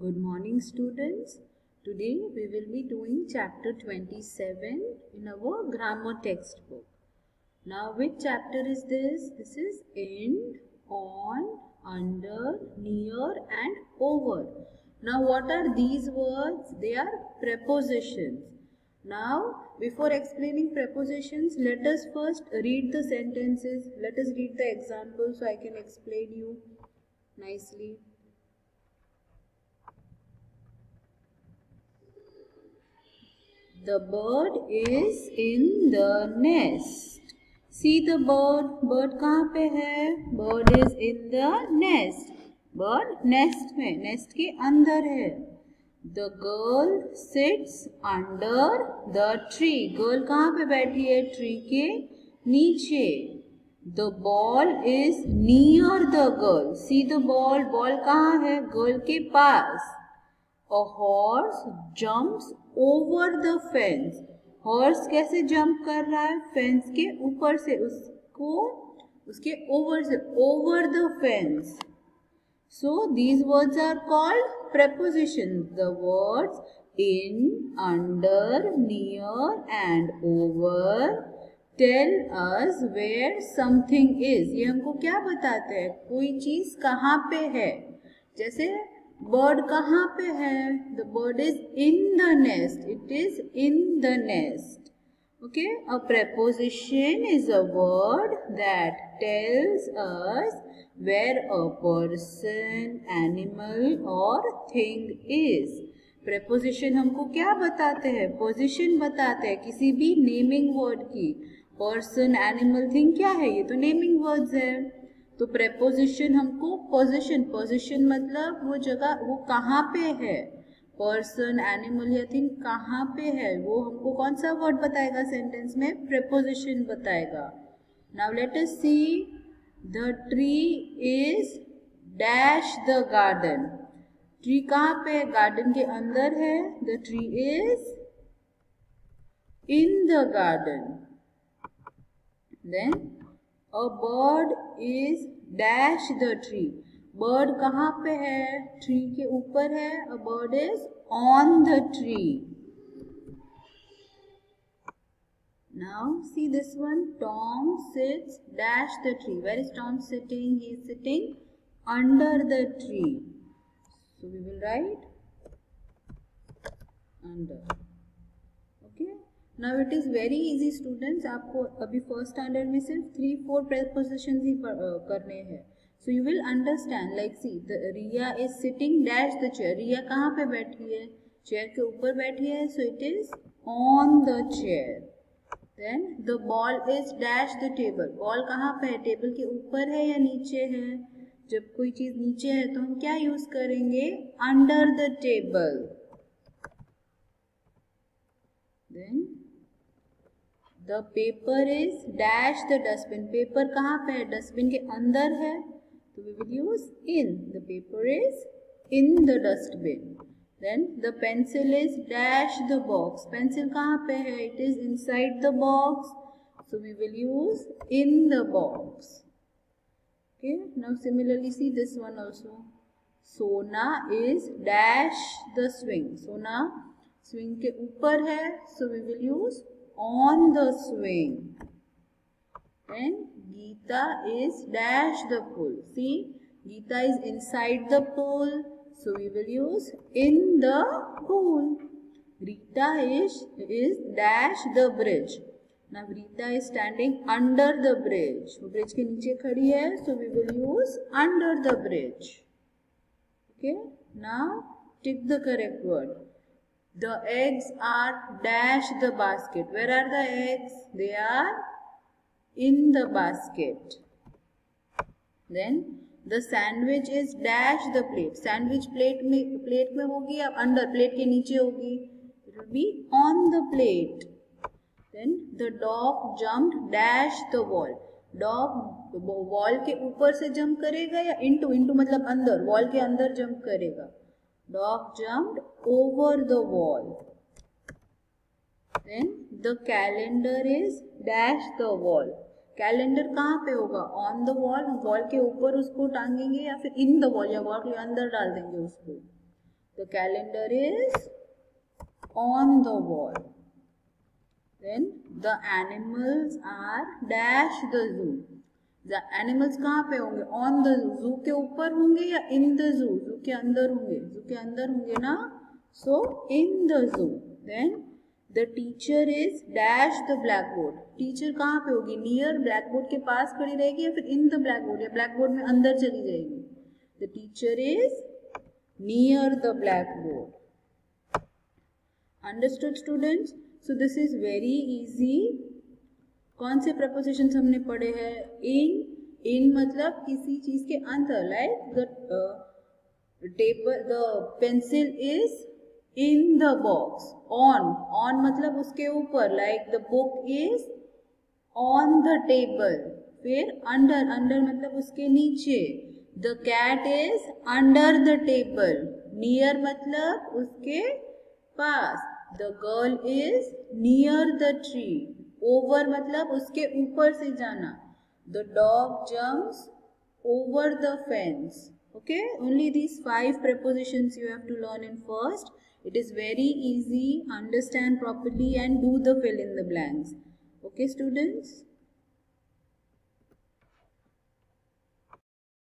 Good morning, students. Today we will be doing chapter 27 in our grammar textbook. Now, which chapter is this? This is in, on, under, near and over. Now, what are these words? They are prepositions. Now, before explaining prepositions, let us first read the sentences. Let us read the example so I can explain you nicely. The bird is in the nest. See the bird. Bird कहाँ पे है? Bird is in the nest. Bird nest में, nest के अंदर है. The girl sits under the tree. Girl कहाँ पे बैठी है? Tree के नीचे. The ball is near the girl. See the ball. Ball कहाँ है? Girl के पास. A horse jumps over the fence. Horse कैसे jump कर रहा है? Fence के ऊपर से, उसको उसके over से, over the fence. So these words are called prepositions. The words in, under, near and over tell us where something is. ये हमको क्या बताते हैं? कोई चीज कहाँ पे है. जैसे bird कहाँ पे है? The bird is in the nest. It is in the nest. Okay, a preposition is a word that tells us where a person, animal or thing is. Preposition हमको क्या बताते हैं? Position बताते हैं किसी भी naming word की. Person, animal, thing क्या है? ये तो naming words है. तो preposition हमको पोजीशन मतलब वो जगह, वो कहाँ पे है. पर्सन, एनिमल या थिंग कहाँ पे है, वो हमको कौन सा वर्ड बताएगा सेंटेंस में? preposition बताएगा. Now let us see. The tree is dash the garden. Tree कहाँ पे? गार्डन के अंदर है. The tree is in the garden. Then a bird is dash the tree. Bird कहाँ पे है? Tree के ऊपर है. A bird is on the tree. Now see this one. Tom sits dash the tree. Where is Tom sitting? He is sitting under the tree. So we will write under. Okay. Now it is very easy students. आपको अभी first standard में सिर्फ 3-4 prepositions ही करने हैं. So you will understand. Like see, the Riya is sitting dash the chair. Riya कहाँ पे बैठी है? चेयर के ऊपर बैठी है. So it is on the chair. Then the ball is dash the table. Ball कहाँ पे है? टेबल के ऊपर है या नीचे है? जब कोई चीज नीचे है तो हम क्या यूज करेंगे? Under the table. Then the paper is dash the dustbin. Paper कहाँ पे है? डस्टबिन के अंदर है. So we will use in. The paper is in the dustbin. Then the pencil is dash the box. Pencil कहाँ पे है? It is inside the box. So we will use in the box. Okay. Now similarly see this one also. Sona is dash the swing. Sona swing के ऊपर है. So we will use on the swing. Then Geeta is dash the pool. See, Geeta is inside the pool. So we will use in the pool. Rita is dash the bridge. Now Rita is standing under the bridge. वो bridge के नीचे खड़ी है. So we will use under the bridge. Okay. Now tick the correct word. The eggs are dash the basket. Where are the eggs? They are in the basket. Then the sandwich is dash the plate. Sandwich plate में होगी या under plate के नीचे होगी? It will be on the plate. Then the dog jumped dash the wall. Dog wall के ऊपर से jump करेगा या into मतलब अंदर, wall के अंदर jump करेगा. Dog jumped over the wall. Then the calendar is dash the wall. Calendar कहाँ पे होगा? On the wall. वॉल के ऊपर उसको टांगेंगे या फिर in the wall या वॉल के अंदर डाल देंगे उसको. The calendar is on the wall. Then the animals are dash the zoo. The animals कहाँ पे होंगे? On the zoo. Zoo के ऊपर होंगे या in the zoo? Zoo के अंदर होंगे. Zoo के अंदर होंगे ना? So in the zoo. Then the teacher is dash the blackboard. Teacher कहाँ पे होगी? Near blackboard के पास खड़ी रहेगी या फिर in the blackboard या blackboard में अंदर चली जाएगी? The teacher is near the blackboard. Understood students? So this is very easy. कौन से prepositions हमने पढ़े हैं? in मतलब किसी चीज के अंदर, like the pencil is in the box. on मतलब उसके ऊपर, like the book is on the table. फिर under मतलब उसके नीचे. The cat is under the table. Near मतलब उसके पास. The girl is near the tree. Over मतलब उसके ऊपर से जाना. The dog jumps over the fence. Okay, only these 5 prepositions you have to learn in first. It is very easy. Understand properly and do the fill in the blanks. Okay students.